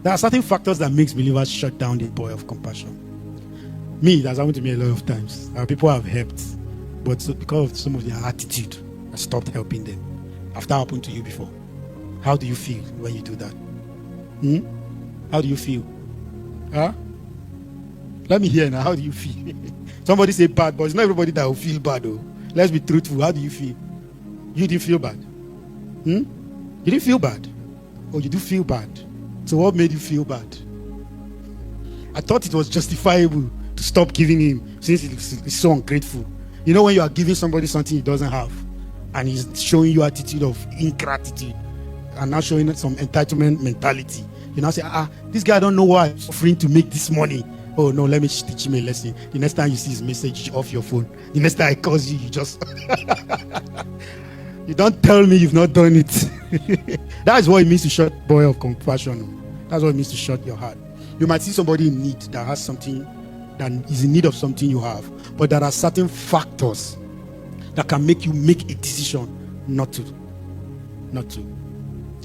There are certain factors that makes believers shut down the boy of compassion. Me, that's happened to me a lot of times. People have helped, but because of some of their attitude, I stopped helping them. Have that happened to you before? How do you feel when you do that? How do you feel? Huh? Let me hear now. How do you feel? Somebody say bad, but it's not everybody that will feel bad though. Let's be truthful. How do you feel? You didn't feel bad? You didn't feel bad? Oh, you do feel bad. So what made you feel bad? I thought it was justifiable to stop giving him since he's so ungrateful. You know when you are giving somebody something he doesn't have and he's showing you attitude of ingratitude and now showing some entitlement mentality. You now say, this guy don't know why I'm suffering to make this money. Oh no, let me teach him a lesson. The next time you see his message off your phone, the next time I call you, you just you don't tell me you've not done it. That is what it means to shut boy of compassion. That's what it means to shut your heart. You might see somebody in need that has something, that is in need of something you have, but there are certain factors that can make you make a decision not to.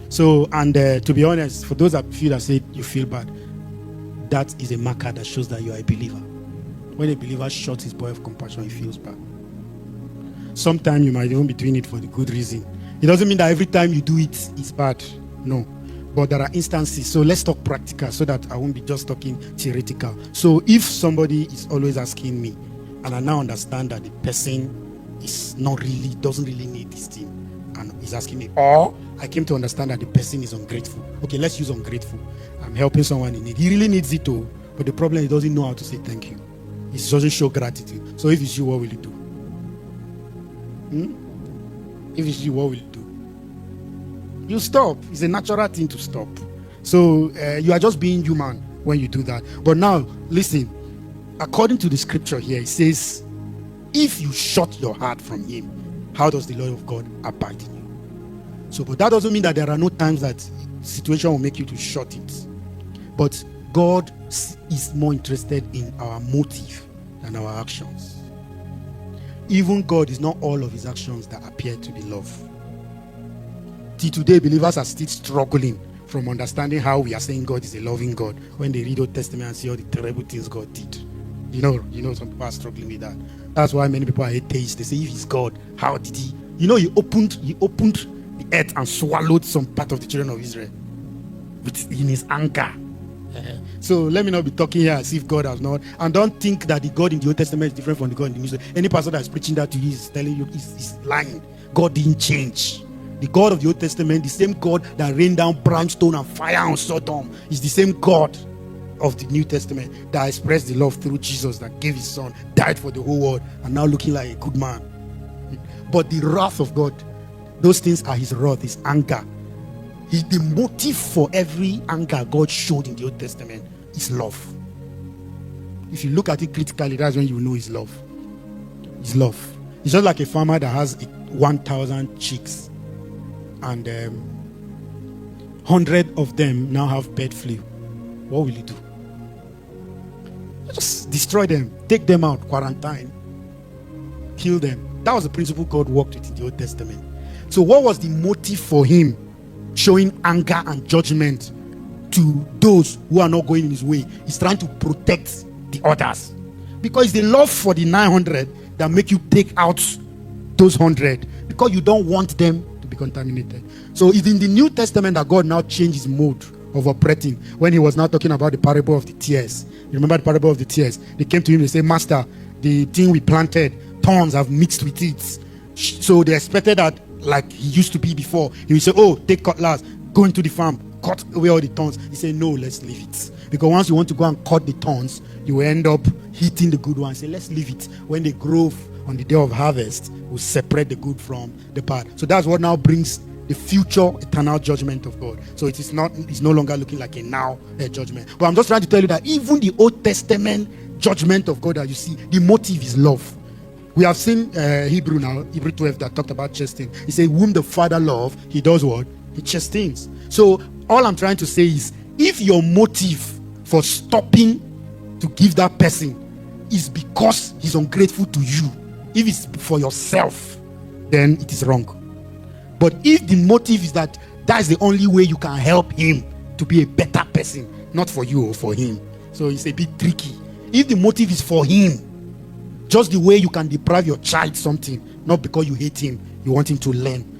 So, and to be honest, for those that feel that say you feel bad, that is a marker that shows that you are a believer. When a believer shuts his boy of compassion, he feels bad. Sometimes you might even be doing it for the good reason. It doesn't mean that every time you do it, it's bad. No. But there are instances. So let's talk practical so that I won't be just talking theoretical. So if somebody is always asking me, and I now understand that the person is doesn't really need this thing, and is asking me, or I came to understand that the person is ungrateful. Okay, let's use ungrateful. I'm helping someone in need. He really needs it too, but the problem, he doesn't know how to say thank you. He doesn't show gratitude. So if it's you, what will you do? If it's you, what will you do? You stop. It's a natural thing to stop. So you are just being human when you do that. But now, listen. According to the scripture here, it says, if you shut your heart from him, how does the love of God abide in you? So, but that doesn't mean that there are no times that situation will make you to shut it. But God is more interested in our motive than our actions. Even God is not all of his actions that appear to be love. Till today, believers are still struggling from understanding how we are saying God is a loving God when they read Old Testament and see all the terrible things God did. You know, some people are struggling with that. That's why many people are atheists. They say, if he's God, how did he? You know, he opened the earth and swallowed some part of the children of Israel in his anger. So let me not be talking here as if God has not. And don't think that the God in the Old Testament is different from the God in the New Testament. Any pastor that is preaching that to you is telling you is lying. God didn't change. The God of the Old Testament, the same God that rained down brimstone and fire on Sodom, is the same God of the New Testament that expressed the love through Jesus, that gave his son, died for the whole world, and now looking like a good man. But the wrath of God, those things are his wrath, his anger. The motive for every anger God showed in the Old Testament is love. If you look at it critically, that's when you know his love. His love. It's just like a farmer that has 1,000 chicks and 100 of them now have bird flu. What will you do? Just destroy them, take them out, quarantine, kill them. That was the principle God worked with in the Old Testament. So what was the motive for him showing anger and judgment to those who are not going in his way? He's trying to protect the others, because it's the love for the 900 that make you take out those 100, because you don't want them to be contaminated. So it's in the New Testament that God now changed his mode of operating when he was now talking about the parable of the tares. You remember the parable of the tares? They came to him, they said, Master, the thing we planted, thorns have mixed with it. So they expected that like he used to be before. He would say, oh, take cutlass, go into the farm, cut away all the thorns. He said, no, let's leave it. Because once you want to go and cut the thorns, you will end up hitting the good ones. Say, let's leave it. When they grow on the day of harvest, we'll separate the good from the bad. So that's what now brings the future eternal judgment of God. So it's no longer looking like a now judgment. But I'm just trying to tell you that even the Old Testament judgment of God that you see, the motive is love. We have seen Hebrew 12 that talked about chastening. He said, whom the Father loves, he does what? He chastens. So all I'm trying to say is, if your motive for stopping to give that person is because he's ungrateful to you, if it's for yourself, then it is wrong. But if the motive is that that's the only way you can help him to be a better person, not for you or for him. So it's a bit tricky. If the motive is for him, just the way you can deprive your child something, not because you hate him, you want him to learn.